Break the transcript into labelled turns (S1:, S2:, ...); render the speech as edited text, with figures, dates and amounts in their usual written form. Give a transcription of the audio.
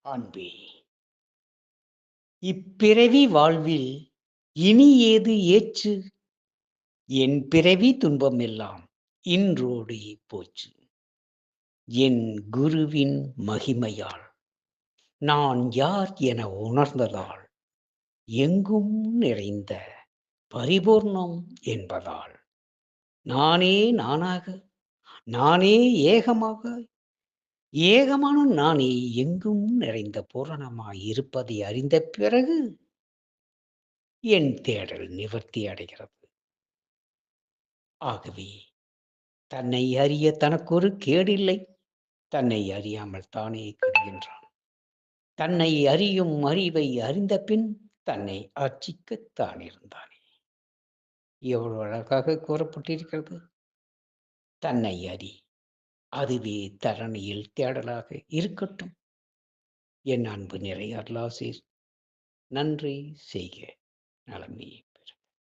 S1: அன்பே, இப்பிறவி வாழ்வில் இனி ஏது ஏச்சு? என் பிறவி துன்பமெல்லாம் இன்றோடு போச்சு. என் குருவின் மகிமையால் நான் யார் என உணர்ந்ததால், எங்கும் நிறைந்த பரிபூர்ணம் என்பதால், நானே நானாக, நானே ஏகமாக, ஏகமான நானே எங்கும் நிறைந்த பூரணமாய் இருப்பதை அறிந்த பிறகு என் தேடல் நிவர்த்தி அடைகிறது. ஆகவே தன்னை அறிய தனக்கொரு கேடில்லை. தன்னை அறியாமல் தானே கெடுகின்றான். தன்னை அறியும் அறிவை அறிந்த பின் தன்னை அர்ச்சிக்கத்தான் இருந்தானே. எவ்வளவு அழகாக கூறப்பட்டிருக்கிறது. தன்னை அறி, அதுவே தரணியில் தேடலாக இருக்கட்டும். என் அன்பு நிறை அருளாசீர். நன்றி செய்க நலமே.